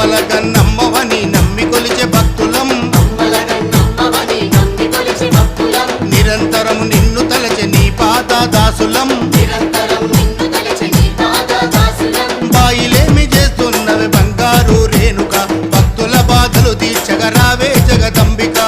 అమ్మలగన్నమ్మవని నమ్మి కొలిచే భక్తులం నిరంతరం నిన్ను తలచె నీ పాద దాసులం బాయిలేమి చేస్తున్నవి బంగారు రేణుక భక్తుల బాధలు తీర్చగరావే జగదంబిక